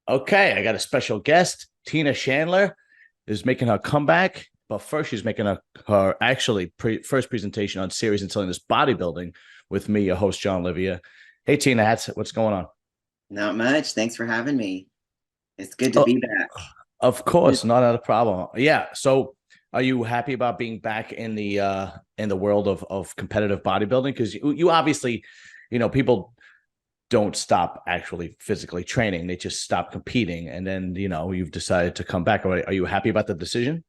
Okay, I got a special guest. Tina Chandler is making her comeback, but first she's making her actually first presentation on Series and Selling This Bodybuilding with me, your host, John Livia. Hey, Tina, what's going on? Not much. Thanks for having me. It's good to Oh, be back. of course, not a problem. Yeah. So, are you happy about being back in the world of competitive bodybuilding? Because you obviously, people don't stop actually physically training; they just stop competing, and then you've decided to come back. Are you happy about the decision?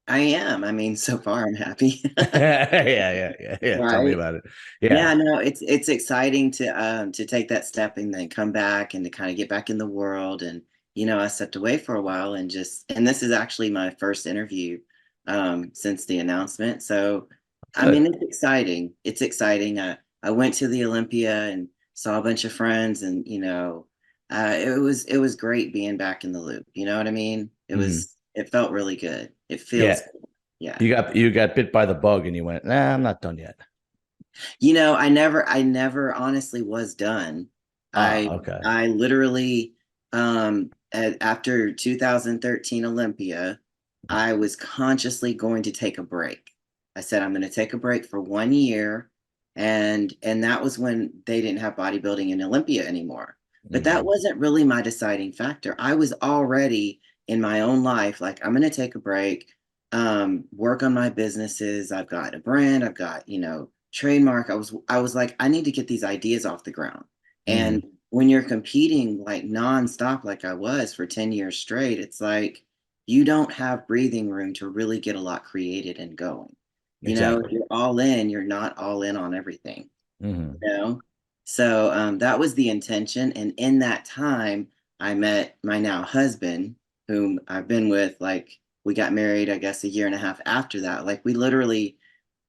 I am. I mean, so far I'm happy. Yeah. Tell me Right. about it. Yeah. Yeah, no, it's exciting to take that step and then come back and to kind of get back in the world. And I stepped away for a while and this is actually my first interview since the announcement. So I mean Good. it's exciting. It's exciting. I went to the Olympia and saw a bunch of friends and it was great being back in the loop. You know what I mean? Mhm. It felt really good. It feels Yeah. good. Yeah. You got bit by the bug, and you went, "Nah, I'm not done yet." I never honestly was done. Ah, I okay. I literally after 2013 Olympia, I was consciously going to take a break. I said I'm going to take a break for 1 year, and that was when they didn't have bodybuilding in Olympia anymore. But that Hmm. wasn't really my deciding factor. I was already in my own life like I'm going to take a break, work on my businesses. I've got a brand, I've got, trademark. I was like, I need to get these ideas off the ground. Hmm. And when you're competing like nonstop, like I was for 10 years straight, it's like you don't have breathing room to really get a lot created and going. If Exactly. you're all in, you're not all in on everything, Hmm. you know? So that was the intention. And in that time, I met my now husband, whom I've been with, like, we got married, I guess, a year and a half after that. Like, we literally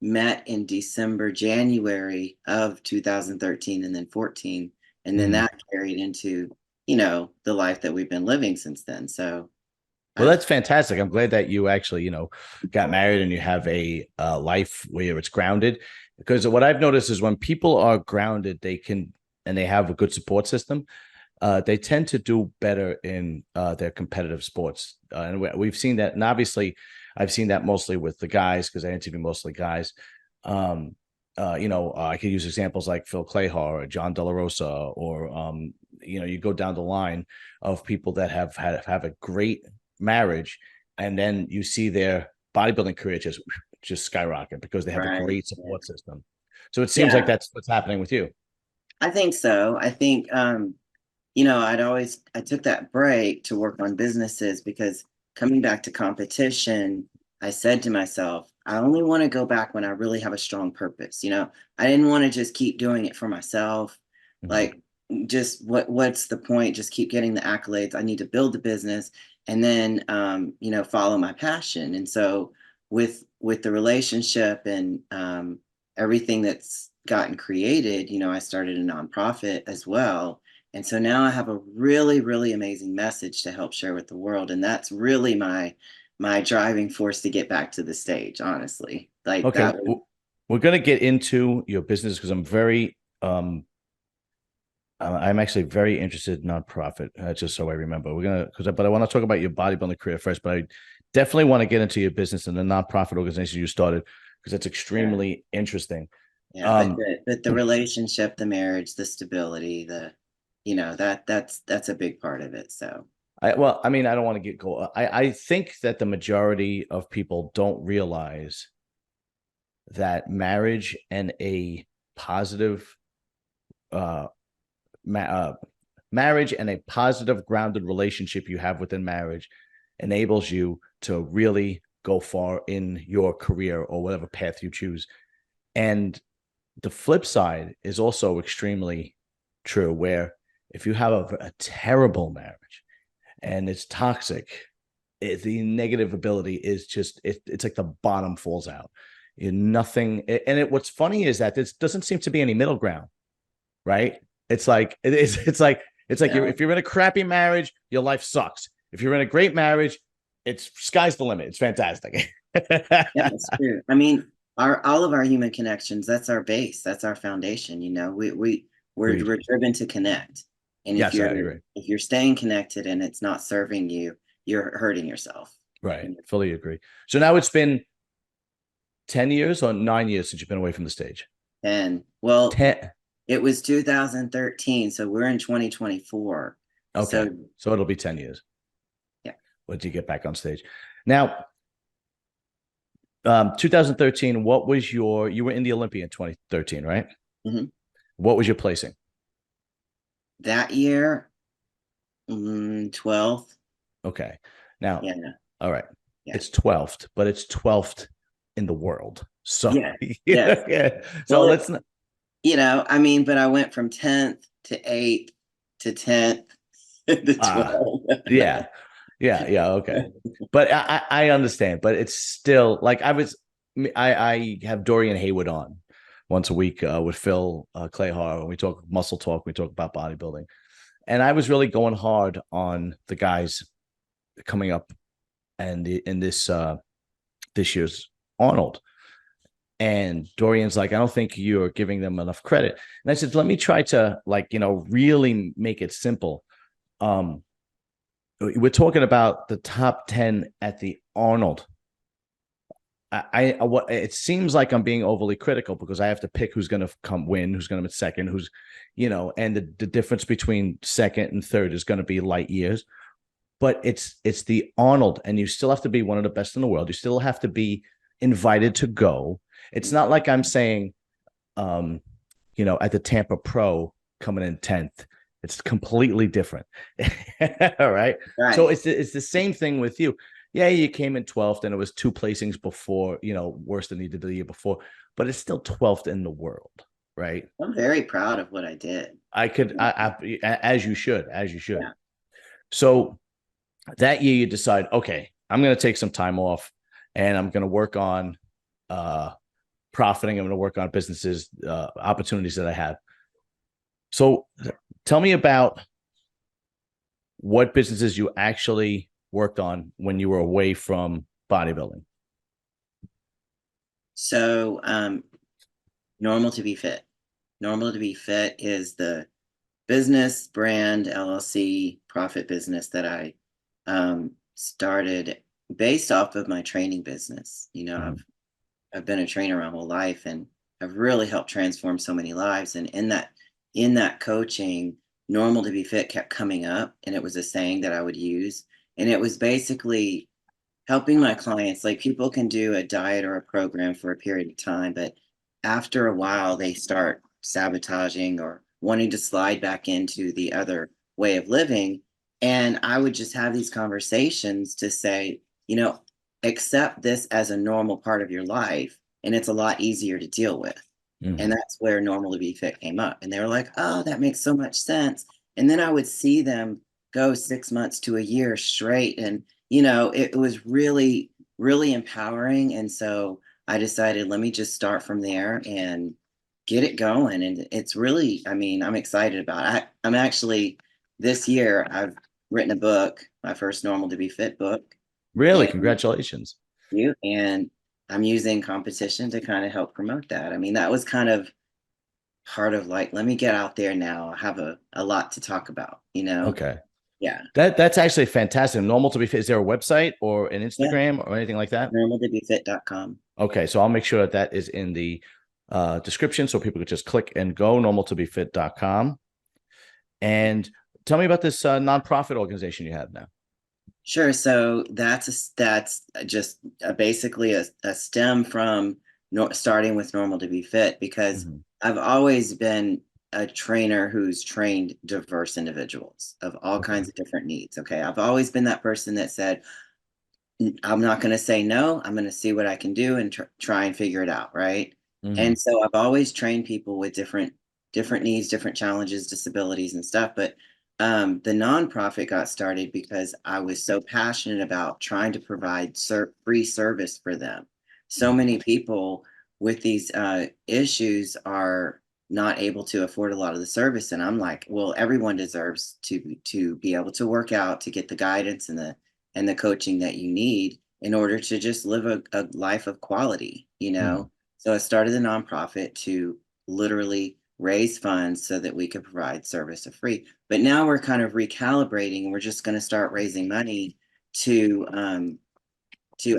met in December, January of 2013 and then 14. And then Hmm. that carried into, the life that we've been living since then. So Well, I've, that's fantastic. I'm glad that you actually, got married and you have a life where it's grounded. Because what I've noticed is when people are grounded, they can and they have a good support system. They tend to do better in their competitive sports, and we've seen that. And obviously, I've seen that mostly with the guys because I interview mostly guys. Um, I could use examples like Phil Clayhar or John De La Rosa, or you go down the line of people that have a great marriage, and then you see their bodybuilding career just skyrocket because they have a right. great Yeah. support system. So it seems like Yeah, that's what's happening with you. I think so. I think I took that break to work on businesses because coming back to competition, I said to myself, I only want to go back when I really have a strong purpose. I didn't want to just keep doing it for myself. Mhm. Like, just what's the point? Just keep getting the accolades. I need to build the business and then follow my passion. And so with the relationship and everything that's gotten created, I started a nonprofit as well, and so now I have a really, really amazing message to help share with the world. And that's really my driving force to get back to the stage, honestly. Like Okay, that was, we're gonna get into your business because I'm actually very interested in nonprofit. Just so I remember, but I want to talk about your bodybuilding career first. But I definitely want to get into your business and the nonprofit organization you started because that's yeah, extremely interesting. yeah. But Um, the relationship, the marriage, the stability, that's a big part of it. So I mean, I don't want to get go. I think that the majority of people don't realize that marriage and a positive uh, ma- uh, marriage and a positive grounded relationship you have within marriage enables you to really go far in your career or whatever path you choose. And the flip side is also extremely true, where if you have a terrible marriage and it's toxic, the negative ability is it's like the bottom falls out. Nothing. What's funny is that this doesn't seem to be any middle ground, right? It's like yeah, if you're in a crappy marriage, your life sucks. If you're in a great marriage, it's sky's the limit. It's fantastic. yeah, it's true. I mean, our all of our human connections, that's our base, that's our foundation. We're Agreed. driven to connect. And Yes, I agree. if you're staying connected and it's not serving you, you're hurting yourself. Right. Fully agree. So now it's been 10 years or 9 years since you've been away from the stage? And well, 10. it was 2013, so we're in 2024. Okay. So So it'll be 10 years. yeah. Once you get back on stage. Now, 2013, what was you were in the Olympia in 2013, right? Mm-hmm. What was your placing? That year, 12th. Okay. Now, Yeah. all right. Yeah. It's 12th, but it's 12th in the world. So, Yeah. yeah. Yes. Yeah. So Well, let's not. I mean, but I went from 10th to 8th to 10th to Ah, 12th. yeah. Yeah. Yeah. Okay. But I understand, but it's still like I have Dorian Haywood on once a week with Phil Clayhar, and we talk muscle talk, we talk about bodybuilding. And I was really going hard on the guys coming up and in this year's Arnold. And Dorian's like, I don't think you're giving them enough credit. And I said, let me try to really make it simple. We're talking about the top 10 at the Arnold. What it seems like I'm being overly critical because I have to pick who's going to come win, who's going to be second, and the difference between second and third is going to be light years. But it's the Arnold, and you still have to be one of the best in the world. You still have to be invited to go. It's not like I'm saying, at the Tampa Pro coming in 10th. It's completely different. All right. So Right. it's the same thing with you. Yeah, you came in 12th and it was two placings before, worse than you did the year before, but it's still 12th in the world, right? I'm very proud of what I did. As you should, as you should. Yeah. So that year you decide, okay, I'm going to take some time off and I'm going to work on profiting. I'm going to work on businesses, opportunities that I have. So tell me about what businesses you actually worked on when you were away from bodybuilding. So, Normal to be fit. Normal to be fit is the business brand LLC profit business that I started based off of my training business. Mhm. I've been a trainer my whole life, and I've really helped transform so many lives. And in that coaching, normal to be fit kept coming up, and it was a saying that I would use. And it was basically helping my clients. Like, people can do a diet or a program for a period of time, but after a while they start sabotaging or wanting to slide back into the other way of living. And I would just have these conversations to say, accept this as a normal part of your life, and it's a lot easier to deal with. And Mhm. that's where normal to be fit came up. And they were like, oh, that makes so much sense. And then I would see them go 6 months to a year straight. And, it was really, really empowering. And so I decided, let me just start from there and get it going. And it's really, I mean, I'm excited about it. I'm actually, this year, I've written a book, my first Normal to be Fit book. Really, And congratulations. and I'm using competition to kind of help promote that. I mean, that was kind of part of, like, let me get out there now. I have a lot to talk about. Okay. Yeah. That's actually fantastic. Normal to be fit. Is there a website or an Yeah. Instagram or anything like that? Normaltobefit.com. Okay, so I'll make sure that is in the description so people could just click and go normaltobefit.com. And tell me about this nonprofit organization you have now. Sure. So that's just basically a stem from starting with Normal to be Fit, because Mhm. I've always been a trainer who's trained diverse individuals of all Okay. kinds of different needs. Okay. I've always been that person that said, I'm not going to say no. I'm going to see what I can do and try and figure it out. Right. And Mhm. so I've always trained people with different needs, different challenges, disabilities, and stuff. But the nonprofit got started because I was so passionate about trying to provide free service for them. So Mhm. many people with these issues are not able to afford a lot of the service, and I'm like, well, everyone deserves to be able to work out, to get the guidance and the coaching that you need in order to just live a life of quality. Mhm. So I started the nonprofit to literally raise funds so that we could provide service for free. But now we're kind of recalibrating, and we're just going to start raising money to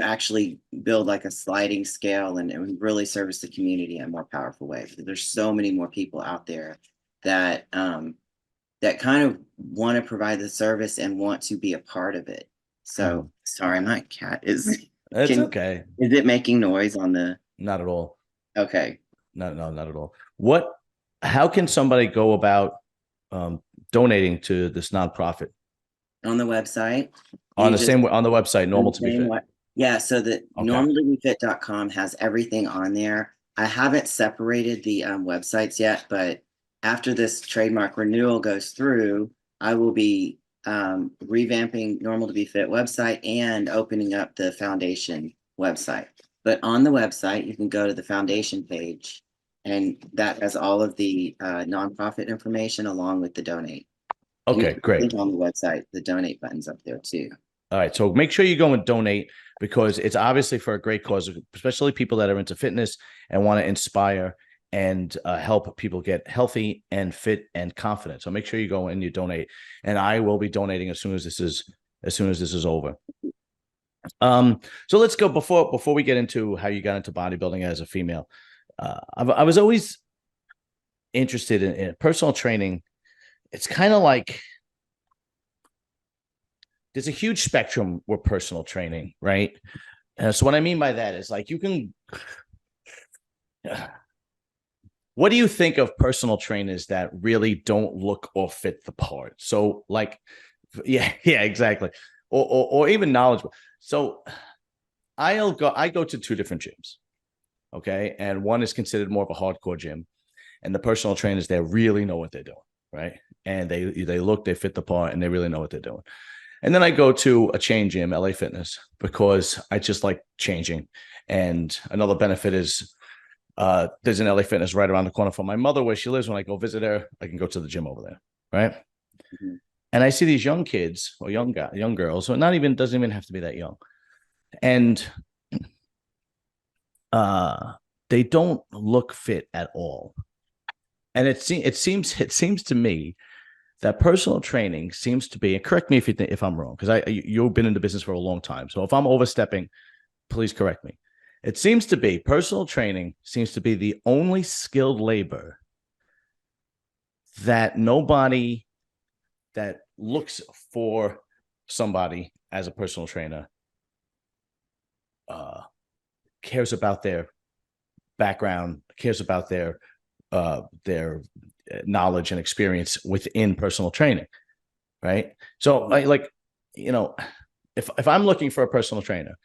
actually build like a sliding scale and really service the community in a more powerful way. Because there's so many more people out there that that kind of want to provide the service and want to be a part of it. So sorry, my cat is It's can okay. is it making noise on the Not at all. okay. No, not at all. How can somebody go about donating to this nonprofit On the website? on You the just same on the website, on normal the to be same fit? way. Yeah, so the Okay. normaltobefit.com has everything on there. I haven't separated the websites yet, but after this trademark renewal goes through, I will be revamping Normal to Be Fit website and opening up the foundation website. But on the website, you can go to the foundation page, and that has all of the nonprofit information along with the donate. And you Okay, can great. click on the website, the donate button's up there too. All right. So make sure you go and donate because it's obviously for a great cause, especially people that are into fitness and want to inspire and help people get healthy and fit and confident. So make sure you go and you donate. And I will be donating as soon as this is over. So let's go before we get into how you got into bodybuilding as a female. I was always interested in personal training. It's kind of like there's a huge spectrum with personal training, right? So what I mean by that is like you can. What do you think of personal trainers that really don't look or fit the part? So like, yeah, exactly, or even knowledgeable. So I go to two different gyms, okay, and one is considered more of a hardcore gym, and the personal trainers there really know what they're doing, right? And they fit the part, and they really know what they're doing. And then I go to a chain gym, LA Fitness, because I just like changing. And another benefit is there's an LA Fitness right around the corner from my mother where she lives. When I go visit her, I can go to the gym over there, right? Mhm. And I see these young kids or young girls, so not even doesn't even have to be that young, and uh, they don't look fit at all. And it seems to me that personal training seems to be. And correct me if I'm wrong, because you've been in the business for a long time. So if I'm overstepping, please correct me. It seems to be personal training seems to be the only skilled labor that nobody that looks for somebody as a personal trainer uh, cares about their background, cares about their knowledge and experience within personal training, right? So I like, you know, if I'm looking for a personal trainer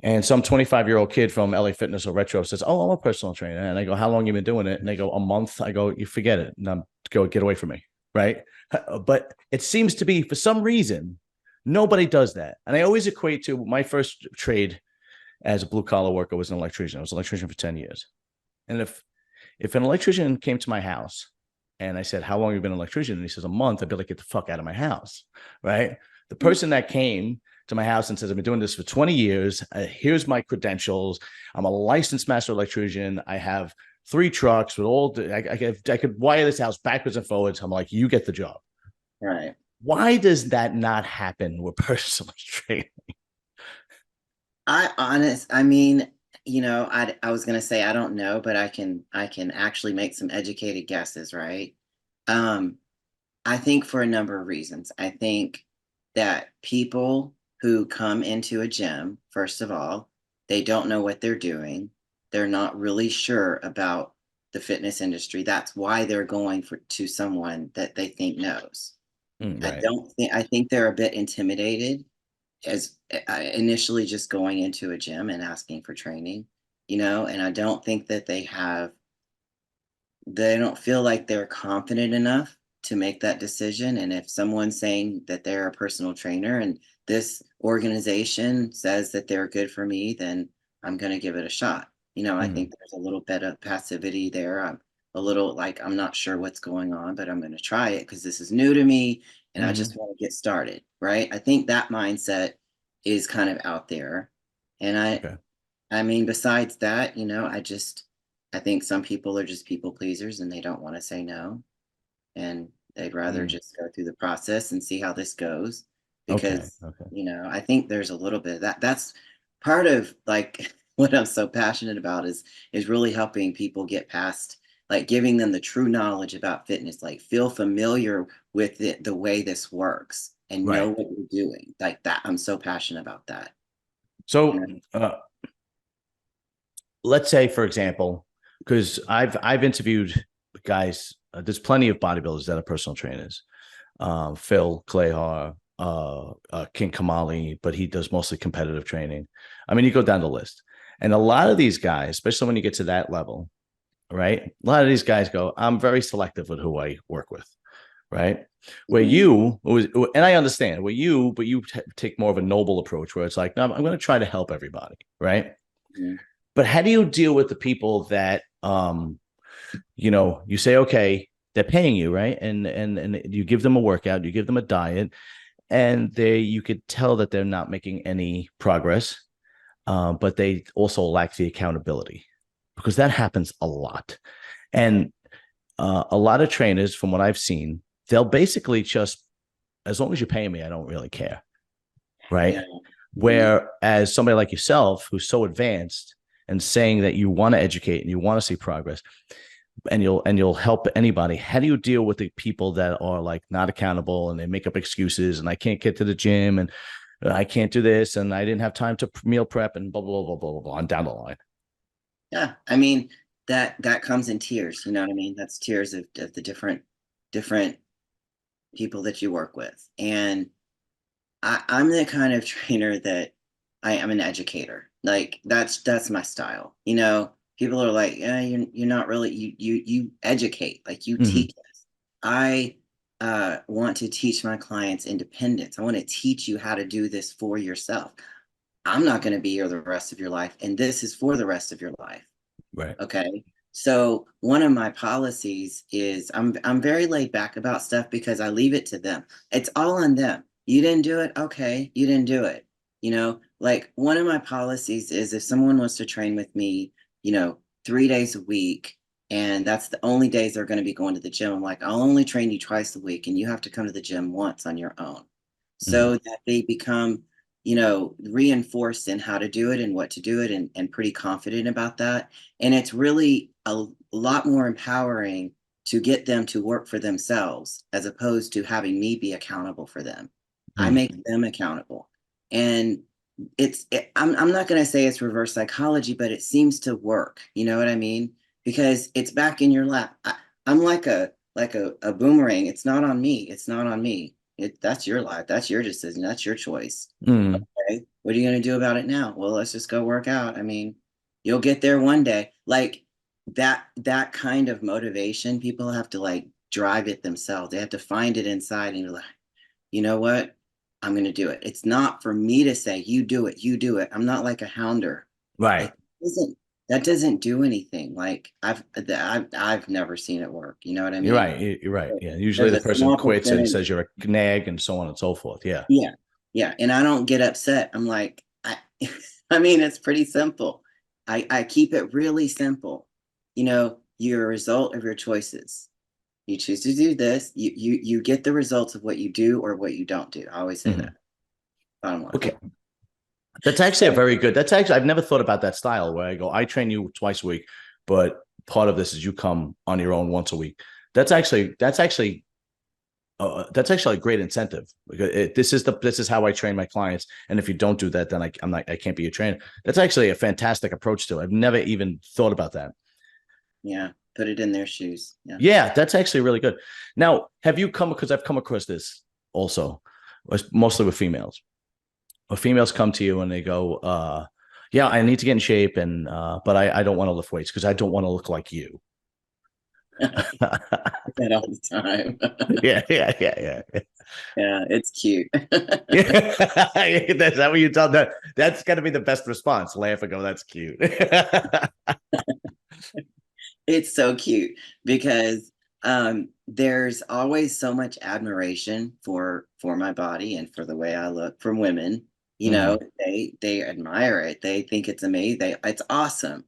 and some 25-year-old kid from LA Fitness or Retro says, "Oh, I'm a personal trainer," and I go, "How long you been doing it?" And they go, "A month." I go, "You forget it. And go get away from me," right? But it seems to be for some reason nobody does that, and I always equate to my first trade as a blue collar worker was an electrician. I was an electrician for 10 years, and if an electrician came to my house and I said, "How long have you been an electrician?" and he says, "A month," I'd be like, "Get the fuck out of my house," right? The person that came to my house and says, "I've been doing this for 20 years. Here's my credentials. I'm a licensed master electrician. I have 3 trucks with all the, I could wire this house backwards and forwards." I'm like, "You get the job." Right. Why does that not happen with personal training? I mean, I was gonna say I don't know, but I can actually make some educated guesses, right? Um, I think for a number of reasons. I think that people who come into a gym, first of all, they don't know what they're doing. They're not really sure about the fitness industry. That's why they're going to someone that they think knows. Right. I think they're a bit intimidated as initially just going into a gym and asking for training, and I don't think that they don't feel like they're confident enough to make that decision. And if someone's saying that they're a personal trainer and this organization says that they're good for me, then I'm going to give it a shot. I think Mm, there's a little bit of passivity there. I'm a little like, I'm not sure what's going on, but I'm going to try it because this is new to me and I just hmm want to get started. Right. I think that mindset is kind of out there. And Okay. I mean, besides that, I just, I think some people are just people pleasers and they don't want to say no. And they'd rather Mm, just go through the process and see how this goes. okay. Because, Okay. I think there's a little bit of that's part of like what I'm so passionate about is really helping people get past, like giving them the true knowledge about fitness, like feel familiar with it, the way this works and know Right. what you're doing. Like that. I'm so passionate about that. You So, know? let's say, for example, because I've interviewed guys. There's plenty of bodybuilders that are personal trainers. Phil Clayhar, King Kamali, but he does mostly competitive training. I mean, you go down the list, and a lot of these guys, especially when you get to that level, right? A lot of these guys go, "I'm very selective with who I work with." Right. Where Mhm. you, and I understand where you, but you take more of a noble approach where it's like, no, I'm going to try to help everybody. Right. Mhm. But how do you deal with the people that, you say, okay, they're paying you, right? And you give them a workout, you give them a diet, and you could tell that they're not making any progress, but they also lack the accountability because that happens a lot. And a lot of trainers, from what I've seen, they'll basically just, as long as you pay me, I don't really care, Yeah. right? Mhm. Whereas somebody like yourself, who's so advanced and saying that you want to educate and you want to see progress, and you'll help anybody. How do you deal with the people that are like not accountable and they make up excuses and I can't get to the gym and I can't do this and I didn't have time to meal prep and blah blah blah blah blah blah and down the line. Yeah, I mean that comes in tiers. You know what I mean? That's tiers of the different people that you work with, and I'm the kind of trainer that I am an educator. Like that's my style. People are like, yeah, you're not really you educate, like you Mm-hmm. teach us. I want to teach my clients independence. I want to teach you how to do this for yourself. I'm not going to be here the rest of your life, and this is for the rest of your life. Right. Okay. So one of my policies is I'm very laid back about stuff because I leave it to them. It's all on them. You didn't do it. Okay. You didn't do it. Like one of my policies is if someone wants to train with me, 3 days a week, and that's the only days they're going to be going to the gym. I'm like, I'll only train you twice a week, and you have to come to the gym once on your own Mm-hmm. so that they become reinforced in how to do it and what to do it and pretty confident about that. And it's really a lot more empowering to get them to work for themselves as opposed to having me be accountable for them. I make them accountable. And I'm not going to say it's reverse psychology, but it seems to work. You know what I mean? Because it's back in your lap. I'm like a boomerang. It's not on me. It's not on me. That's your life. That's your decision. That's your choice. Mm-hmm. Okay, what are you going to do about it now? Well, let's just go work out. I mean, you'll get there one day. Like that kind of motivation, people have to like drive it themselves. They have to find it inside and you're like, you know what? I'm going to do it. It's not for me to say, you do it, you do it. I'm not like a hounder. Right. Like, isn't that doesn't do anything. Like I've never seen it work. You know what I You're mean? right. You're right. Yeah. Usually There's the a person small quits and percentage. says you're a nag and so on and so forth. Yeah. Yeah. Yeah. And I don't get upset. I'm like, I mean, it's pretty simple. I keep it really simple. You're a result of your choices. You choose to do this, you get the results of what you do or what you don't do. I always say Mm-hmm. that. Bottom line. Okay. That's actually a very good. That's actually I've never thought about that style where I go, I train you twice a week, but part of this is you come on your own once a week. That's actually a great incentive because this is how I train my clients. And if you don't do that, then I can't be your trainer. That's actually a fantastic approach to it. I've never even thought about that. Yeah. Put it in their shoes. Yeah. Yeah, that's actually really good. Now, have you come because I've come across this also, mostly with females. Or females come to you and they go, yeah, I need to get in shape and but I don't want to lift weights because I don't want to look like you. That all the time. Yeah, yeah, yeah, yeah. Yeah, it's cute. Yeah. That's that what you tell that. That's gonna be the best response. Laugh and go, that's cute. It's so cute because there's always so much admiration for my body and for the way I look from women. Mhm. They admire it. They think it's amazing. It's awesome.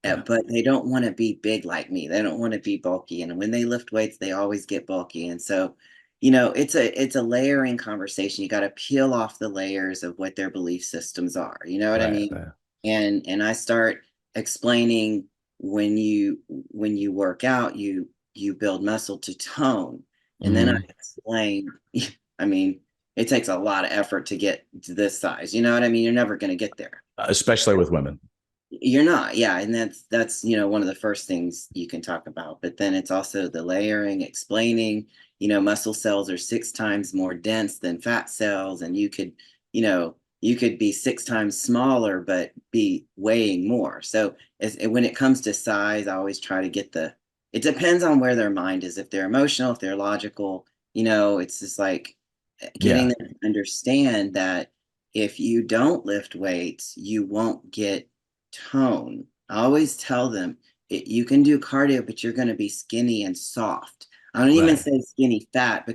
Yeah. but they don't want to be big like me. They don't want to be bulky. And when they lift weights, they always get bulky. And so, it's a layering conversation. You got to peel off the layers of what their belief systems are. You know what I Right. mean? Right. And I start explaining when you work out, you build muscle to tone. And then I Hmm. explain, I mean, it takes a lot of effort to get to this size. You know what I mean? You're never going to get there. Especially with women. You're not, yeah, and that's one of the first things you can talk about. But then it's also the layering, explaining, muscle cells are 6 times more dense than fat cells, and you could be 6 times smaller but be weighing more. So when it comes to size, I always try to get it depends on where their mind is. If they're emotional, if they're logical, it's just like getting Yeah. them to understand that if you don't lift weights, you won't get tone. I always tell them you can do cardio, but you're going to be skinny and soft. I don't even Right. say skinny fat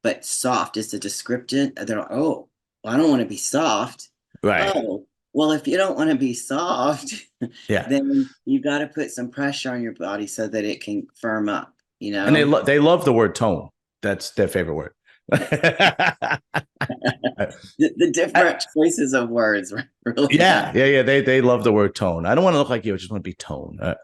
but soft is a description. They're like, oh, well, I don't want to be soft. Right. Oh, well, if you don't want to be soft, Yeah. then you got to put some pressure on your body so that it can firm up, you And know? they love the word tone. That's their favorite word. The different choices of words really Yeah, matter. yeah, yeah. They love the word tone. I don't want to look like you. I just want to be tone. But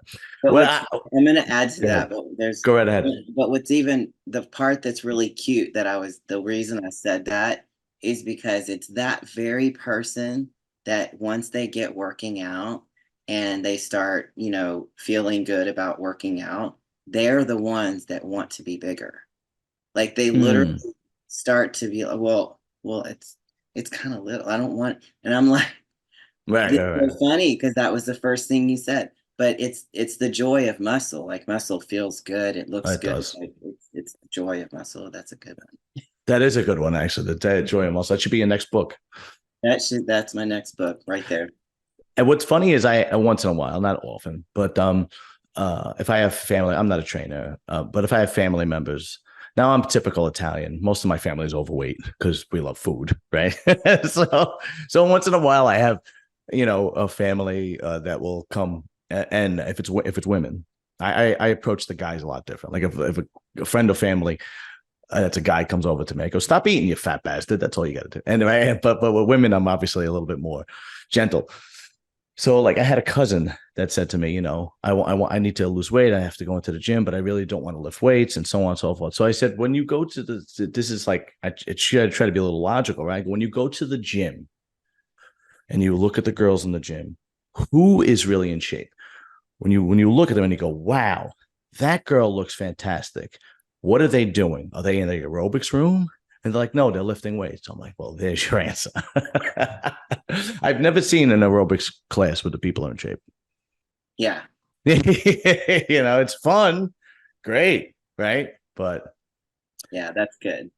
Well, I'm going to add to go ahead. that, but there's, Go right ahead. but what's even the part that's really cute the reason I said that is because it's that very person that once they get working out and they start, feeling good about working out, they're the ones that want to be bigger. Like they literally Mm, start to be like, well, it's kind of little. I don't want, and I'm like, right, it's right, right. so funny because that was the first thing you said. But it's the joy of muscle. Like muscle feels good. It looks It good. does. Like it's the joy of muscle. That's a good one. That is a good one, actually. The Joy and Muscle. That should be your next book. That's my next book right there. And what's funny is I once in a while, not often, but if I have family, I'm not a trainer, but if I have family members, now I'm typical Italian. Most of my family is overweight because we love food, right? So once in a while, I have a family that will come, and if it's women, I approach the guys a lot different. Like if a friend or family that's a guy comes over to me, I go, "Stop eating, you fat bastard." That's all you got to do. Anyway, but with women, I'm obviously a little bit more gentle. So like I had a cousin that said to me, I need to lose weight. I have to go into the gym, but I really don't want to lift weights and so on and so forth. So I said, when you go to this is like, it should try to be a little logical, right? When you go to the gym and you look at the girls in the gym, who is really in shape? When you look at them and you go, wow, that girl looks fantastic. What are they doing? Are they in the aerobics room? And they're like, no, they're lifting weights. I'm like, well, there's your answer. I've never seen an aerobics class with the people in shape. Yeah, It's fun, great, right? But yeah, that's good.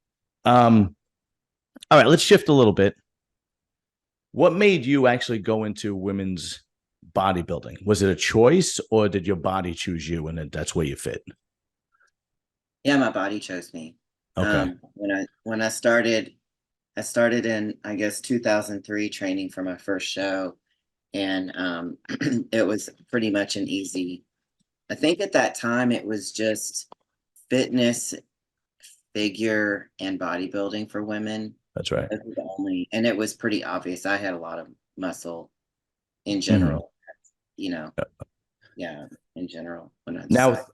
um, all right, let's shift a little bit. What made you actually go into women's bodybuilding? Was it a choice, or did your body choose you, and that's where you fit? Yeah, my body chose me. Okay, When I started in, I guess, 2003 training for my first show, and it was pretty much an easy. I think at that time it was just fitness, figure, and bodybuilding for women. that's right. Those were the only, and it was pretty obvious. I had a lot of muscle in Mhm. general, you know, yeah, in general when I Now, decided.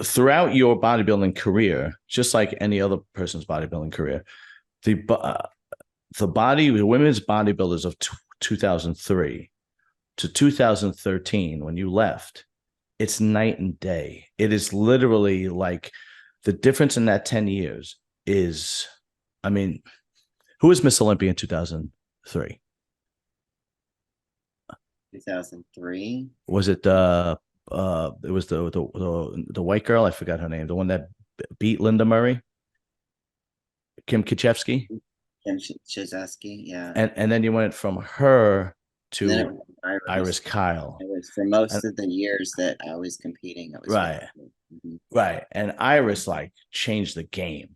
throughout your bodybuilding career, just like any other person's bodybuilding career, the women's bodybuilders of 2003 to 2013, when you left, it's night and day. It is literally like the difference in that 10 years is, I mean, who was Miss Olympia in 2003? 2003. Was it it was the white girl? I forgot her name. The one that beat Linda Murray, Kim Kichevsky. Kim Shizaski, yeah. And then you went from her And then it to was Iris Iris. Kyle. It was for And most of the years that I was competing. It was with right, her. Mhm. right. And Iris like changed the game.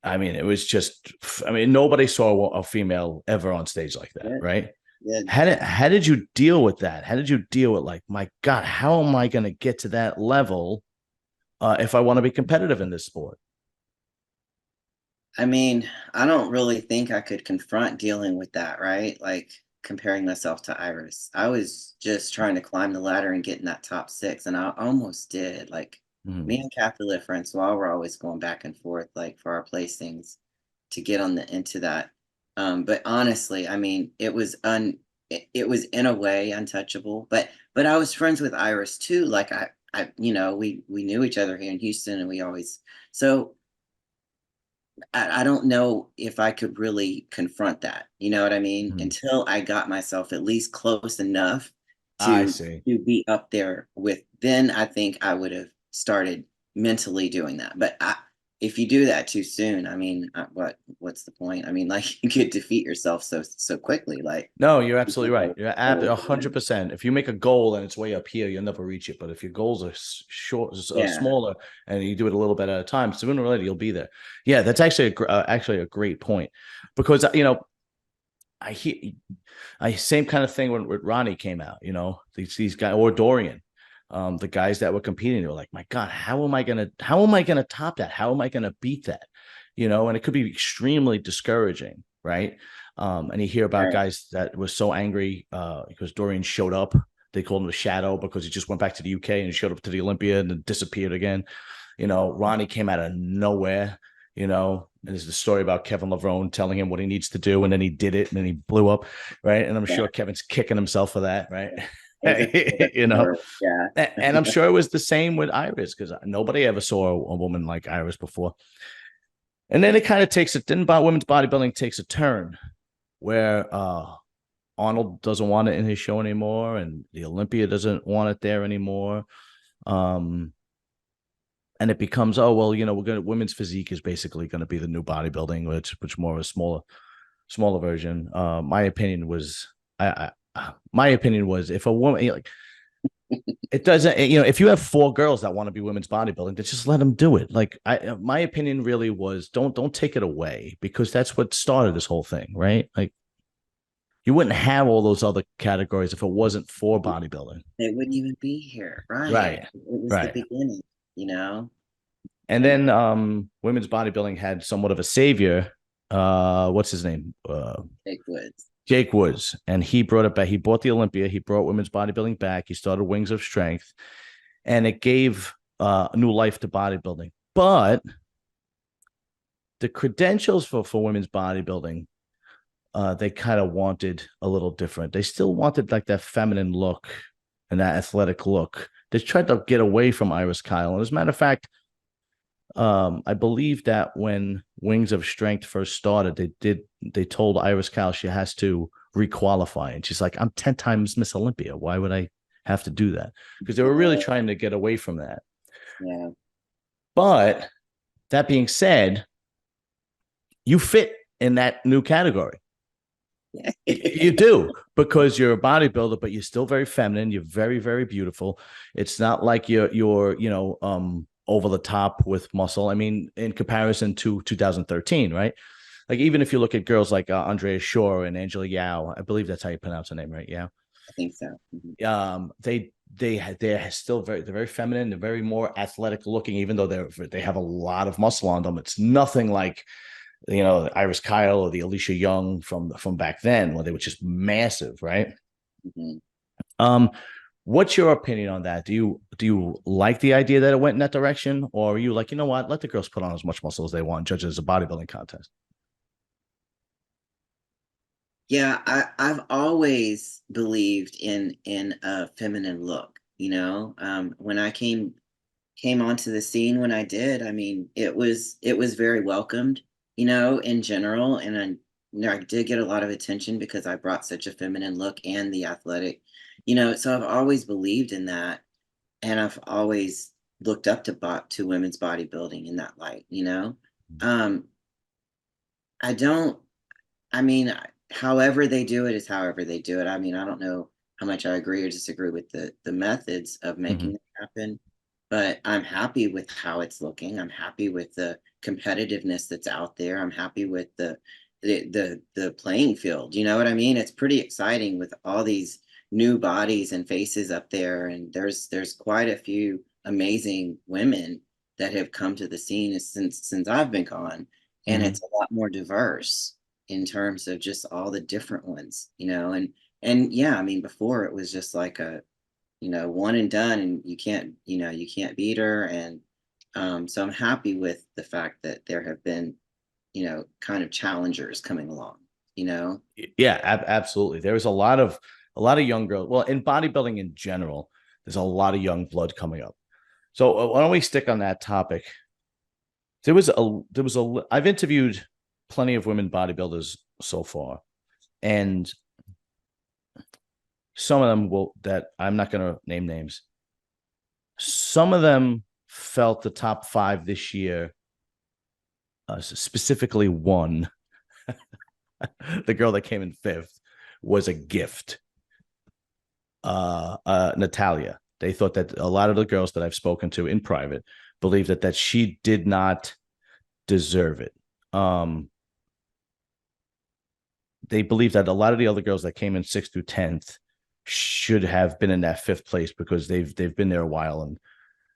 I mean, it was just, I mean, nobody saw a female ever on stage like that, Yeah, right? Good. How did you deal with that? How did you deal with, like, my God, how am I going to get to that level if I want to be competitive in this sport? I mean, I don't really think I could confront dealing with that, right? Like comparing myself to Iris. I was just trying to climb the ladder and get in that top six, and I almost did. Like me Mhm. and Kathy Francois were always going back and forth, like for our placings to get on the into that. But honestly, I mean, it was in a way untouchable. But I was friends with Iris too. Like we knew each other here in Houston, and we always so I don't know if I could really confront that. You know what I mean? Mhm. Until I got myself at least close enough I to see. be up there with. Then I think I would have started mentally doing that. But if you do that too soon, I mean, what's the point? I mean, like you could defeat yourself so quickly. Like No, you're you absolutely think right. that You're that at was 100%. If you make a goal and it's way up here, you'll never reach it. But if your goals are short, yeah, smaller, and you do it a little bit at a time, sooner or later you'll be there. Yeah, that's actually actually a great point, because I hear I same kind of thing when Ronnie came out. These guys, or Dorian, the guys that were competing. They were like, my God, how am I gonna top that? How am I gonna beat that? And it could be extremely discouraging, right? And you hear about right, guys that were so angry because Dorian showed up. They called him a shadow because he just went back to the UK and he showed up to the Olympia and then disappeared again. Ronnie came out of nowhere. And there's the story about Kevin Levrone telling him what he needs to do, and then he did it, and then he blew up, right? And I'm yeah. sure Kevin's kicking himself for that, right? As if you know, yeah, and I'm sure it was the same with Iris, because nobody ever saw a woman like Iris before. And then it kind of takes it. Then about women's bodybuilding takes a turn where Arnold doesn't want it in his show anymore, and the Olympia doesn't want it there anymore. Um, and it becomes, oh well, women's physique is basically going to be the new bodybuilding, which more of a smaller version. My opinion was, if a woman, like, it doesn't, if you have four girls that want to be women's bodybuilding, then just let them do it. Like, my opinion really was, don't take it away, because that's what started this whole thing, right? Like, you wouldn't have all those other categories if it wasn't for bodybuilding. they wouldn't even be here, right? Right. It was the Right. beginning, you know. And And then women's bodybuilding had somewhat of a savior. What's his name? Big Woods. Jake Woods. And he brought it back. He bought the Olympia. He brought women's bodybuilding back. He started Wings of Strength, and it gave a new life to bodybuilding. But the credentials for women's bodybuilding, they kind of wanted a little different. They still wanted like that feminine look and that athletic look. They tried to get away from Iris Kyle. And as a matter of fact, I believe that when Wings of Strength first started, they told Iris Kyle she has to requalify, and she's like, I'm 10 times Miss Olympia. Why would I have to do that? Because they were really Yeah, trying to get away from that. yeah. But that being said, you fit in that new category. You do, because you're a bodybuilder, but you're still very feminine. You're very, very beautiful. It's not like you're over the top with muscle. I mean, in comparison to 2013, right? Like, even if you look at girls like Andrea Shore and Angela Yao, I believe that's how you pronounce her name, right? Yao. I think so. Mhm. They're still they're very feminine. They're very more athletic looking, even though they have a lot of muscle on them. It's nothing like Iris Kyle or the Alicia Young from back then, where they were just massive, right? Mhm. Um, what's your opinion on that? Do you like the idea that it went in that direction, or are you like, what, let the girls put on as much muscle as they want, judge it as a bodybuilding contest? Yeah, I've always believed in a feminine look, you know. When I came onto the scene when I did, I mean, it was very welcomed, in general. And I did get a lot of attention because I brought such a feminine look and the athletic, so I've always believed in that. And I've always looked up to women's bodybuilding in that light, Um, I don't I mean, however they do it is however they do it. I mean, I don't know how much I agree or disagree with the methods of Mm-hmm. making it happen, but I'm happy with how it's looking. I'm happy with the competitiveness that's out there. I'm happy with the the playing field. You know what I mean? It's pretty exciting with all these new bodies and faces up there, and there's quite a few amazing women that have come to the scene since I've been gone, and Mhm. it's a lot more diverse in terms of just all the different ones, you know, and yeah, I mean, before it was just like a, you know, one and done, and you can't, you know, you can't beat her. And so I'm happy with the fact that there have been, you know, kind of challengers coming along, you know. Yeah, absolutely. There's a lot of young girls. Well, in bodybuilding in general, there's a lot of young blood coming up. So why don't we stick on that topic? I've interviewed plenty of women bodybuilders so far, and some of them will that I'm not going to name names. Some of them felt the top five this year, specifically one, the girl that came in fifth, was a gift. Natalia. They thought that a lot of the girls that I've spoken to in private believe that she did not deserve it. They believe that a lot of the other girls that came in sixth through 10th should have been in that fifth place because they've been there a while and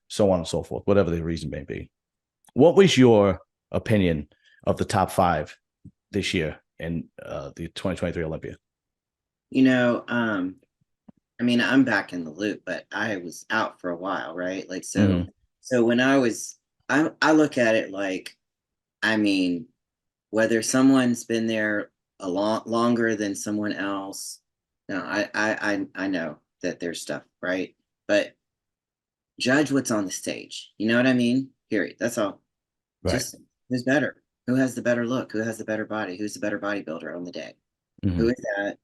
so on and so forth, whatever the reason may be. What was your opinion of the top five this year in the 2023 Olympia? You know, I mean, I'm back in the loop, but I was out for a while, right? Like, so, Mm-hmm. so when I look at it like, I mean, whether someone's been there a lot longer than someone else, no, I know that there's stuff, right? But judge what's on the stage. You know what I mean? Period. That's all. Right. Just who's better? Who has the better look? Who has the better body? Who's the better bodybuilder on the day? Who Mm-hmm. is that?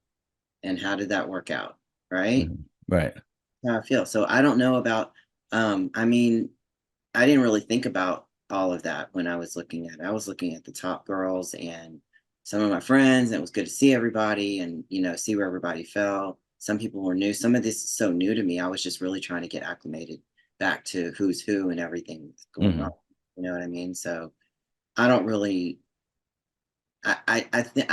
And how did that work out? Right? Mm-hmm. Right. How I feel. So I don't know about I mean, I didn't really think about all of that when I was looking at it. I was looking at the top girls and some of my friends, and it was good to see everybody and, you know, see where everybody fell. Some people were new. Some of this is so new to me. I was just really trying to get acclimated back to who's who and everything that's going Mm-hmm. on. You know what I mean? So I don't really I think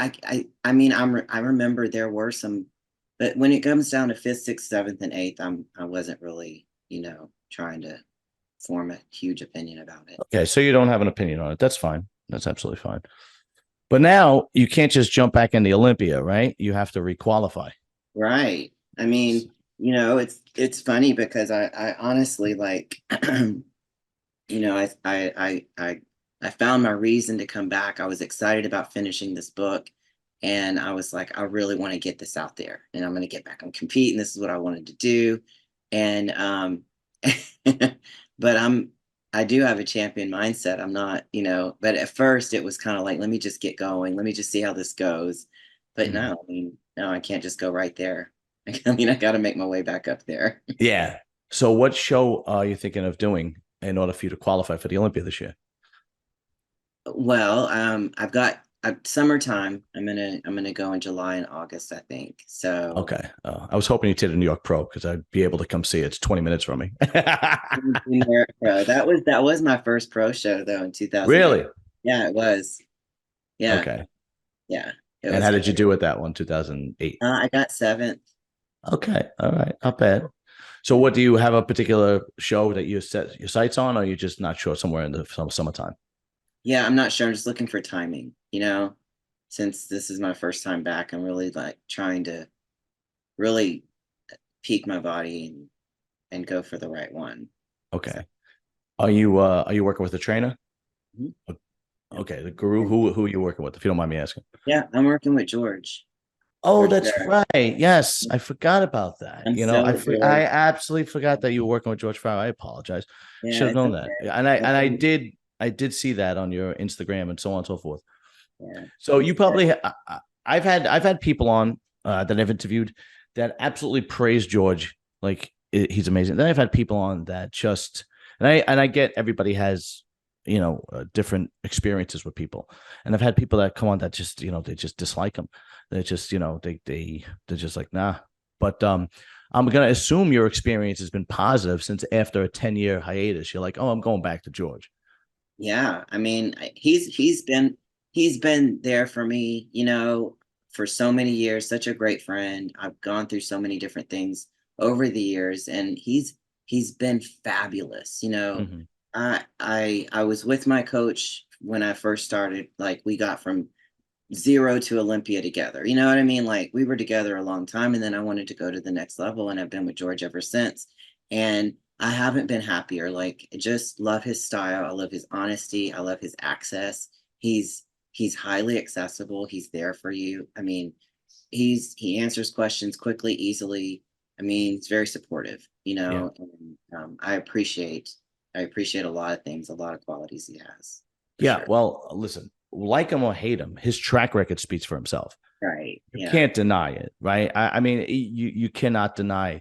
I mean I remember there were some, but when it comes down to fifth, sixth, seventh, and eighth, I wasn't really, you know, trying to form a huge opinion about it. Okay, so you don't have an opinion on it. That's fine. That's absolutely fine. But now you can't just jump back in the Olympia, right? You have to requalify. Right. I mean, you know, it's funny because I honestly like, you know, I found my reason to come back. I was excited about finishing this book, and I was like, I really want to get this out there, and I'm going to get back and compete, and this is what I wanted to do, and but I do have a champion mindset. I'm not, you know, but at first it was kind of like, let me just get going, let me just see how this goes. But Mhm. no, I mean, no, I can't just go right there. I mean, I got to make my way back up there. Yeah. So what show are you thinking of doing in order for you to qualify for the Olympia this year? Well, I've got summertime. I'm gonna go in July and August, I think. So Okay. I was hoping you did a New York Pro because I'd be able to come see it. It's 20 minutes from me. that was my first pro show though in 2008. Really? Yeah, it was. Yeah, Okay. yeah, it And was how good. did you do with that one, 2008? I got seventh. Okay. All right. Not bad. So what do you have a particular show that you set your sights on, or you're just not sure somewhere in the summertime? Yeah, I'm not sure. I'm just looking for timing. You know, since this is my first time back, I'm really like trying to really peak my body and go for the right one. So, Okay. Are you working with a trainer? mhm, yep. Okay, the guru. Who are you working with, if you don't mind me asking? Yeah, I'm working with George. Oh, George that's Barrett. right. Yes, I forgot about that. I'm You know, so I adored. absolutely forgot that you were working with George Farrow. I apologize. Yeah, Should have it's known that. okay. Yeah, and I did see that on your Instagram and so on and so forth. Yeah, So he's you good. probably I've had people on that I've interviewed that absolutely praise George, like he's amazing. Then I've had people on that just and I get everybody has different experiences with people, and I've had people that come on that just they just dislike him. They just they're just like nah. But I'm gonna assume your experience has been positive since after a 10-year hiatus, you're like, oh, I'm going back to George. Yeah, I mean, he's been. he's been there for me, for so many years, such a great friend. I've gone through so many different things over the years, and he's been fabulous. Hmm. I was with my coach when I first started. Like, we got from zero to Olympia together. You know what I mean? Like, we were together a long time, and then I wanted to go to the next level, and I've been with George ever since. And I haven't been happier. Like, I just love his style. I love his honesty. I love his access. He's highly accessible. He's there for you. I mean, he answers questions quickly, easily. I mean, he's very supportive, Yeah. and I appreciate a lot of things, a lot of qualities he has, for Yeah. sure. Well, listen, like him or hate him, his track record speaks for himself. Right. You Yeah. can't deny it, right? I mean, you cannot deny,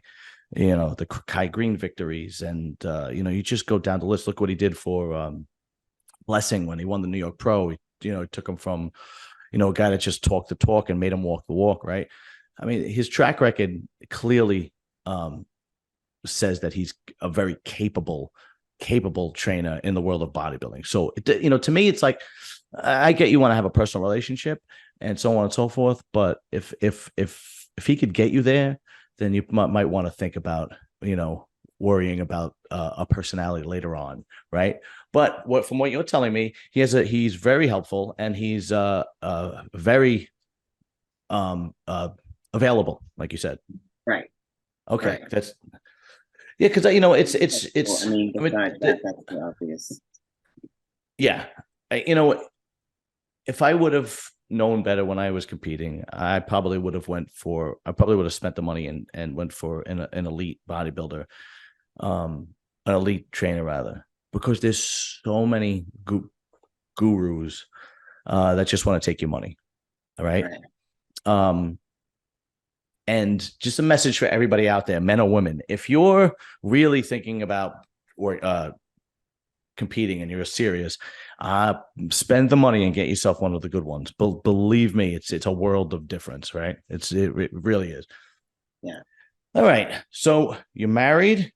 the Kai Green victories, and you just go down the list. Look what he did for Blessing when he won the New York Pro. He took him from a guy that just talked the talk and made him walk the walk, right? I mean, his track record clearly um, says that he's a very capable trainer in the world of bodybuilding. So, to me, it's like, I get you want to have a personal relationship and so on and so forth, but if he could get you there, then you might want to think about worrying about a personality later on, right? But from what you're telling me, he's very helpful, and he's very available, like you said. Right. Okay, Right. that's yeah, because Well, I it's mean, I mean besides that, that's the obvious. yeah, if I would have known better when I was competing, I probably would have spent the money and went for an elite bodybuilder, an elite trainer rather, because there's so many gurus that just want to take your money. All right. Right. Um, and just a message for everybody out there, men or women, if you're really thinking about or competing and you're serious, spend the money and get yourself one of the good ones. But believe me, it's a world of difference, right? It really is. Yeah. All right. So you're married,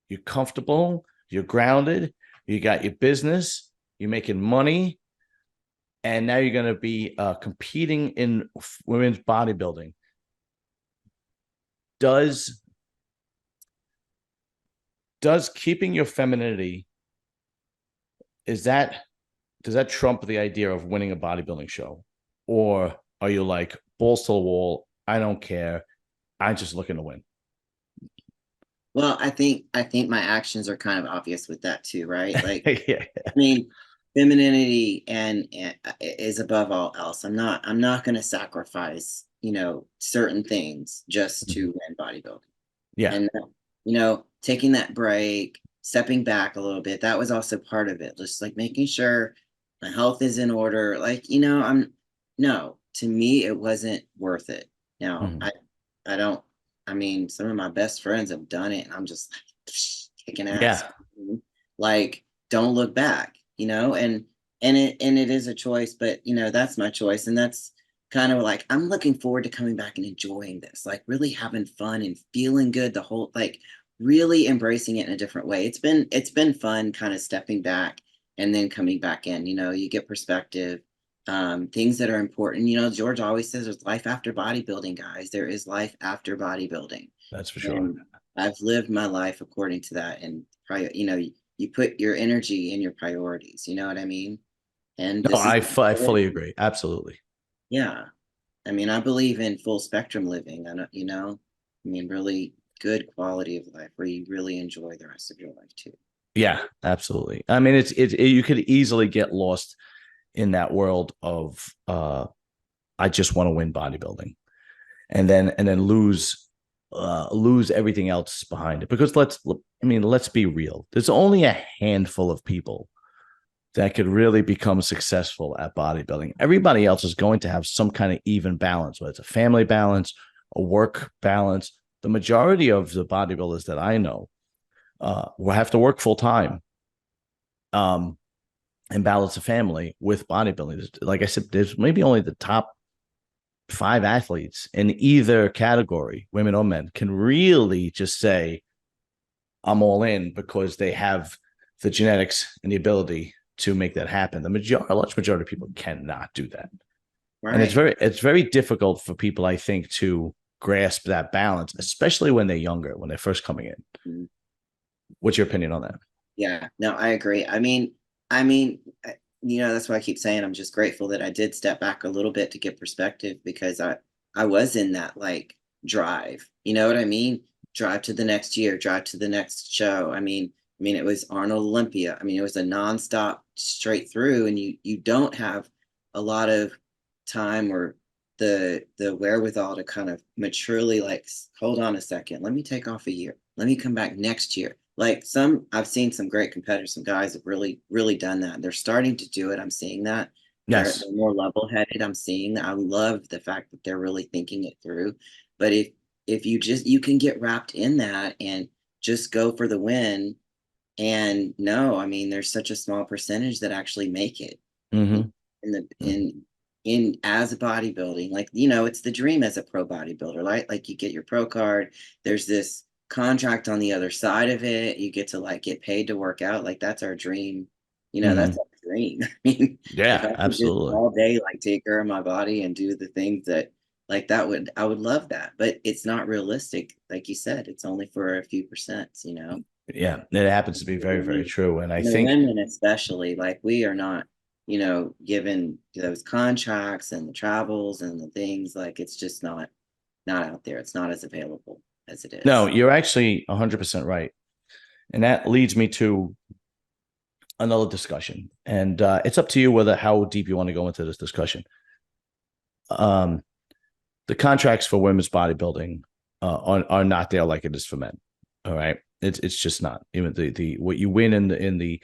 you're comfortable, you're grounded, you got your business, you're making money, and now you're going to be competing in women's bodybuilding. Does keeping your femininity, is that does that trump the idea of winning a bodybuilding show? Or are you like, balls to the wall, I don't care, I'm just looking to win? Well, I think my actions are kind of obvious with that too, right? Like, Yeah. I mean, femininity and is above all else. I'm not going to sacrifice, certain things just to win bodybuilding. Yeah. And taking that break, stepping back a little bit, that was also part of it. Just like making sure my health is in order. Like, I'm no, to me it wasn't worth it. Now, Mhm. I don't, I mean, some of my best friends have done it, and I'm just like kicking ass. Yeah. Like, don't look back, and it is a choice, but that's my choice. And that's kind of like, I'm looking forward to coming back and enjoying this, like really having fun and feeling good, the whole, like, really embracing it in a different way. It's been fun kind of stepping back and then coming back in. You get perspective, things that are important. George always says there's life after bodybuilding, guys. There is life after bodybuilding. That's for sure. And I've lived my life according to that. And you put your energy in your priorities. You know what I mean? And No, this is I fully agree. Absolutely. yeah. I mean, I believe in full spectrum living. I know, I mean, really good quality of life where you really enjoy the rest of your life too. Yeah, absolutely. I mean, you could easily get lost in that world of I just want to win bodybuilding, and then lose everything else behind it. Because let's be real. There's only a handful of people that could really become successful at bodybuilding. Everybody else is going to have some kind of even balance, whether it's a family balance, a work balance. The majority of the bodybuilders that I know will have to work full time, um, and balance a family with bodybuilding. Like I said, there's maybe only the top 5 athletes in either category, women or men, can really just say, I'm all in, because they have the genetics and the ability to make that happen. A large majority of people cannot do that. And Right. it's very difficult for people, I think, to grasp that balance, especially when they're younger, when they're first coming in. Mhm. What's your opinion on that? Yeah, no, I agree. That's why I keep saying I'm just grateful that I did step back a little bit to get perspective, because I was in that like drive. You know what I mean? Drive to the next year, drive to the next show. It was Arnold Olympia. It was a nonstop straight through, and you don't have a lot of time or the wherewithal to kind of maturely like hold on a second, let me take off a year, let me come back next year. Like I've seen some great competitors, some guys have really done that. They're starting to do it. I'm seeing that Yes. they're more level-headed. I'm seeing that. I love the fact that they're really thinking it through. But if you can get wrapped in that and just go for the win, and no, there's such a small percentage that actually make it in Mm-hmm. the Mm-hmm. in as a bodybuilding. Like, it's the dream as a pro bodybuilder, right? Like you get your pro card, there's this contract on the other side of it. You get to like get paid to work out. Like that's our dream. That's Mm-hmm. our dream. If Yeah, I could just absolutely. all day like take care of my body and do the things that like that would I would love that. But it's not realistic. Like you said, it's only for a few percent. Yeah, it happens to be very, very Women, true. And I the think, women especially, like we are not, given those contracts and the travels and the things, like it's just not out there. It's not as available as it no, is. you're actually 100% right. And that leads me to another discussion. And it's up to you whether how deep you want to go into this discussion. Um, the contracts for women's bodybuilding are not there like it is for men. All right. It's just not. Even the what you win in the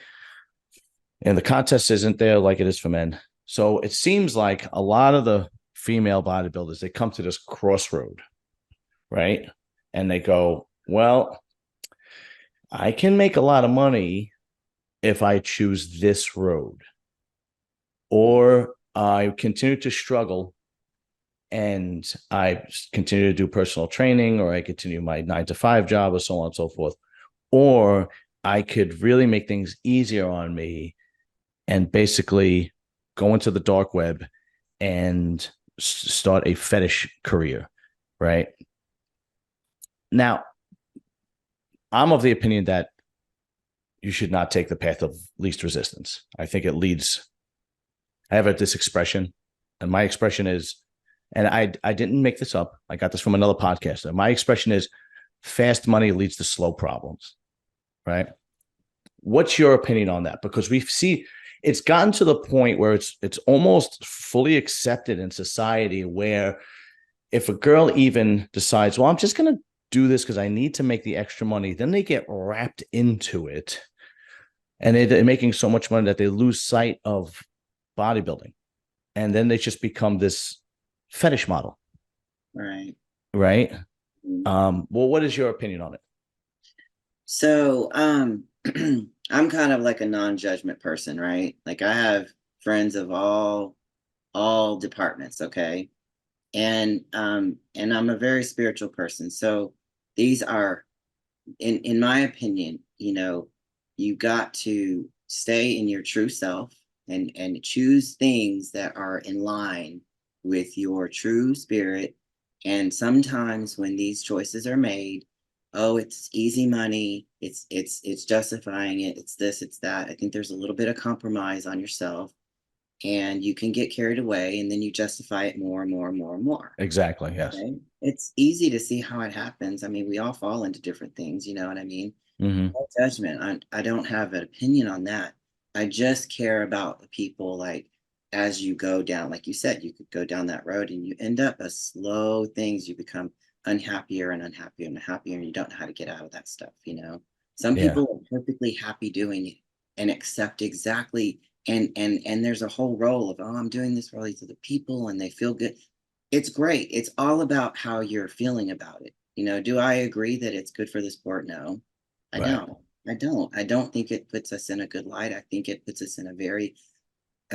contest isn't there like it is for men. So it seems like a lot of the female bodybuilders, they come to this crossroad, right? And they go, well, I can make a lot of money if I choose this road, or I continue to struggle and I continue to do personal training, or I continue my 9 to 5 job, or so on and so forth. Or I could really make things easier on me and basically go into the dark web and start a fetish career, right? Now, I'm of the opinion that you should not take the path of least resistance. I think it leads. I have this expression, and my expression is, and I didn't make this up. I got this from another podcast. And my expression is, fast money leads to slow problems, right? What's your opinion on that? Because we see it's gotten to the point where it's almost fully accepted in society, where if a girl even decides, well, I'm just going to do this because I need to make the extra money, then they get wrapped into it, and they're making so much money that they lose sight of bodybuilding, and then they just become this fetish model, Right. right? Mhm. Well, what is your opinion on it? So, I'm kind of like a non-judgment person, right? Like I have friends of all departments, okay? And I'm a very spiritual person. So these are in my opinion, you got to stay in your true self and choose things that are in line with your true spirit. And sometimes when these choices are made, oh, it's easy money, it's justifying it, it's this, it's that. I think there's a little bit of compromise on yourself, and you can get carried away, and then you justify it more and more and more and more. Exactly. Yes. Okay. It's easy to see how it happens. We all fall into different things, you know what I mean? Mm-hmm. No judgment. I don't have an opinion on that. I just care about the people, like as you go down, like you said, you could go down that road and you end up as slow things, you become unhappier and unhappier and happier, and you don't know how to get out of that stuff. Some Yeah. people are perfectly happy doing it and accept exactly, and there's a whole role of, oh, I'm doing this for all these other people and they feel good. It's great. It's all about how you're feeling about it. Do I agree that it's good for the sport? No, I Right. don't. I don't. I don't think it puts us in a good light. I think it puts us in a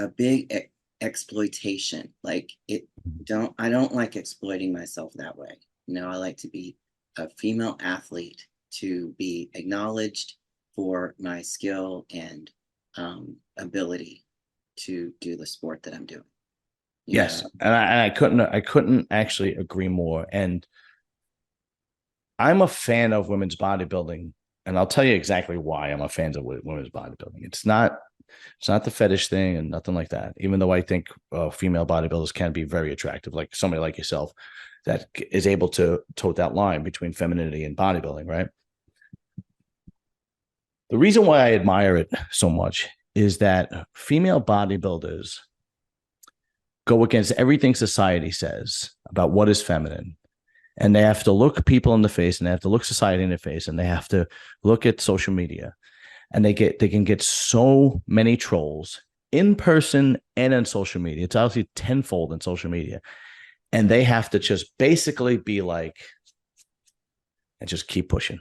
big exploitation. Like it don't I don't like exploiting myself that way. I like to be a female athlete, to be acknowledged for my skill and ability to do the sport that I'm doing. Yes, and I couldn't actually agree more. And I'm a fan of women's bodybuilding, and I'll tell you exactly why I'm a fan of women's bodybuilding. It's not the fetish thing and nothing like that. Even though I think female bodybuilders can be very attractive, like somebody like yourself that is able to tote that line between femininity and bodybuilding, right? The reason why I admire it so much is that female bodybuilders go against everything society says about what is feminine. And they have to look people in the face, and they have to look society in the face, and they have to look at social media. And they can get so many trolls in person and on social media. It's obviously tenfold in social media. And they have to just basically be like, and just keep pushing.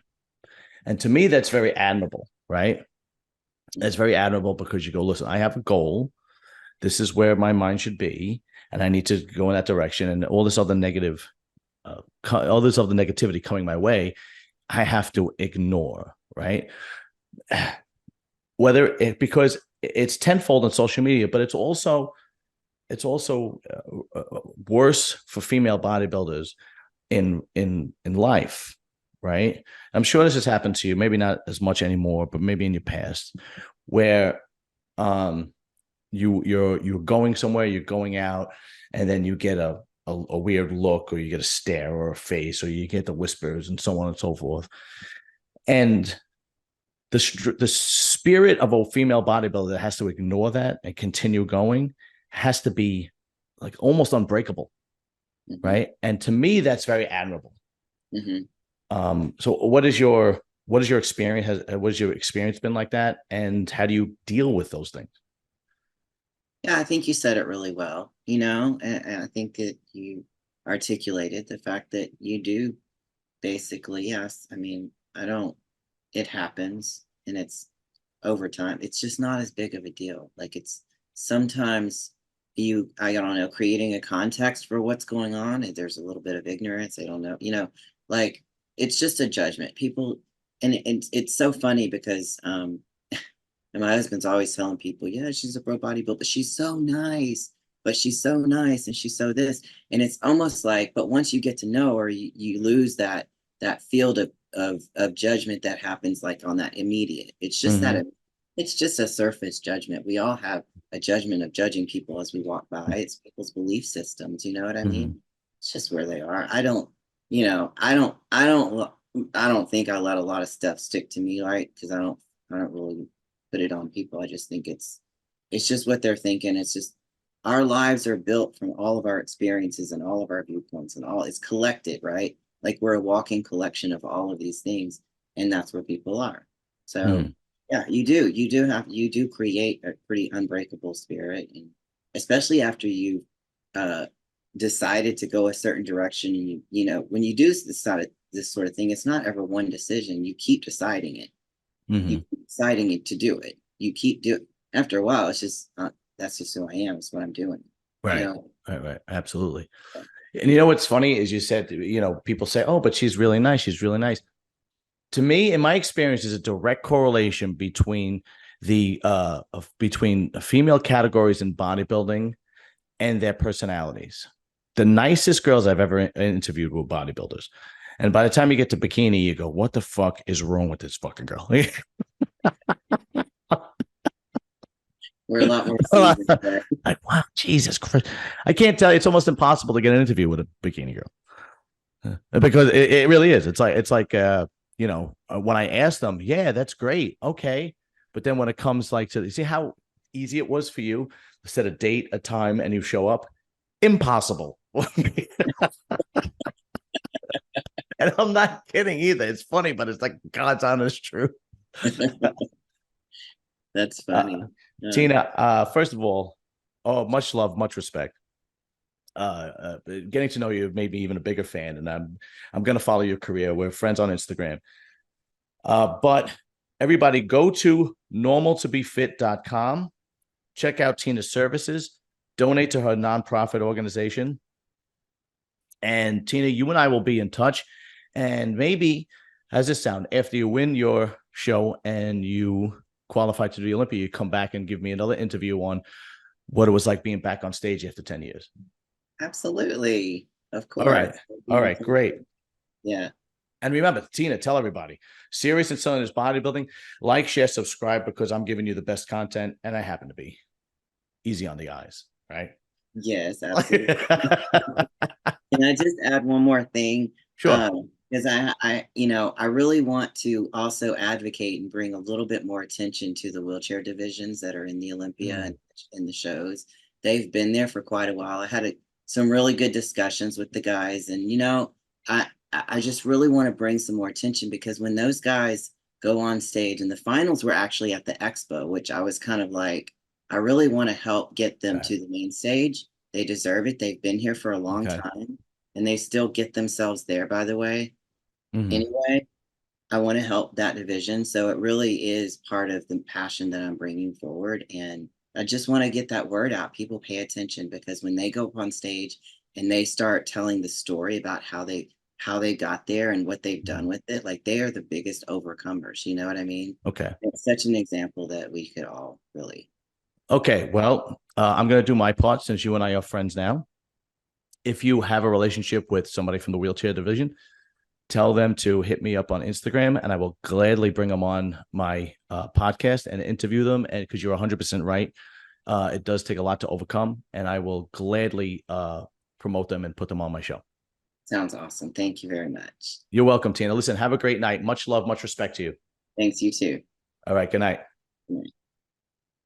And to me, that's very admirable, right? That's very admirable because you go, listen, I have a goal. This is where my mind should be, and I need to go in that direction. And all this other negativity coming my way, I have to ignore, right? Because it's tenfold on social media, but it's also worse for female bodybuilders in life, right? I'm sure this has happened to you, maybe not as much anymore, but maybe in your past, where you're going somewhere, you're going out, and then you get a weird look, or you get a stare or a face, or you get the whispers and so on and so forth. And the spirit of a female bodybuilder that has to ignore that and continue going has to be like almost unbreakable, right? And to me, that's very admirable. So what is your experience? What has your experience been like that? And how do you deal with those things? Yeah, I think you said it really well, and I think that you articulated the fact that you do basically, yes. I mean, it happens, and it's over time. It's just not as big of a deal. Like, it's sometimes I don't know, creating a context for what's going on, and there's a little bit of ignorance. I don't know, like, it's just a judgment. People, and it's so funny because, and my husband's always telling people, yeah, she's a pro bodybuilder, but she's so nice. But she's so nice, and she's so this. And it's almost like, but once you get to know her, you lose that field of judgment that happens like on that immediate. It's just it's just a surface judgment. We all have a judgment of judging people as we walk by. It's people's belief systems. You know what I mean? It's just where they are. I don't think I let a lot of stuff stick to me, right? Because I don't really put it on people. I just think it's just what they're thinking. It's just our lives are built from all of our experiences and all of our viewpoints, and all it's collected, right? Like, we're a walking collection of all of these things, and that's where people are. So yeah, you do create a pretty unbreakable spirit, and especially after you decided to go a certain direction. And when you do decide this sort of thing, it's not ever one decision. You keep deciding it. You keep deciding it to do it. You keep doing. After a while, it's just that's just who I am. It's what I'm doing. Right. Right. Absolutely. And what's funny is you said, people say, oh, but she's really nice. She's really nice. To me, in my experience, there's a direct correlation between between female categories in bodybuilding and their personalities. The nicest girls I've ever interviewed were bodybuilders. And by the time you get to bikini, you go, what the fuck is wrong with this fucking girl? We're a lot more seasoned. Like, wow, Jesus Christ. I can't tell you. It's almost impossible to get an interview with a bikini girl because it really is. It's like when I ask them, yeah, that's great. Okay. But then when it comes like to see how easy it was for you to set a date, a time, and you show up, impossible. And I'm not kidding either. It's funny, but it's like God's honest truth. That's funny. Tina, first of all, much love, much respect. Getting to know you made me even a bigger fan, and I'm going to follow your career. We're friends on Instagram. But everybody go to normaltobefit.com, check out Tina's services, donate to her nonprofit organization. And Tina, you and I will be in touch. And maybe, how's this sound? After you win your show and you qualified to do the Olympia, you come back and give me another interview on what it was like being back on stage after 10 years. Absolutely. Of All right. course. It'd be All my right. pleasure. Great. Yeah. And remember, Tina, tell everybody, Serious and Son is bodybuilding. Like, share, subscribe, because I'm giving you the best content, and I happen to be easy on the eyes, right? Yes, absolutely. Can I just add one more thing? Sure. Because I really want to also advocate and bring a little bit more attention to the wheelchair divisions that are in the Olympia and Mm, in the shows. They've been there for quite a while. I had some really good discussions with the guys, and I just really want to bring some more attention because when those guys go on stage, and the finals were actually at the expo, which I was kind of like, I really want to help get them right. to the main stage. They deserve it. They've been here for a long Okay. time and they still get themselves there, by the way. Mm-hmm. Anyway, I want to help that division. So it really is part of the passion that I'm bringing forward. And I just want to get that word out. People pay attention because when they go up on stage and they start telling the story about how they got there and what they've done with it, like they are the biggest overcomers. You know what I mean? Okay. It's such an example that we could all really. Okay. Well, I'm going to do my part since you and I are friends now. If you have a relationship with somebody from the wheelchair division, tell them to hit me up on Instagram, and I will gladly bring them on my podcast and interview them. And because you're 100% right, it does take a lot to overcome, and I will gladly promote them and put them on my show. Sounds awesome. Thank you very much. You're welcome, Tina. Listen, have a great night. Much love, much respect to you. Thanks, you too. All right. Good night.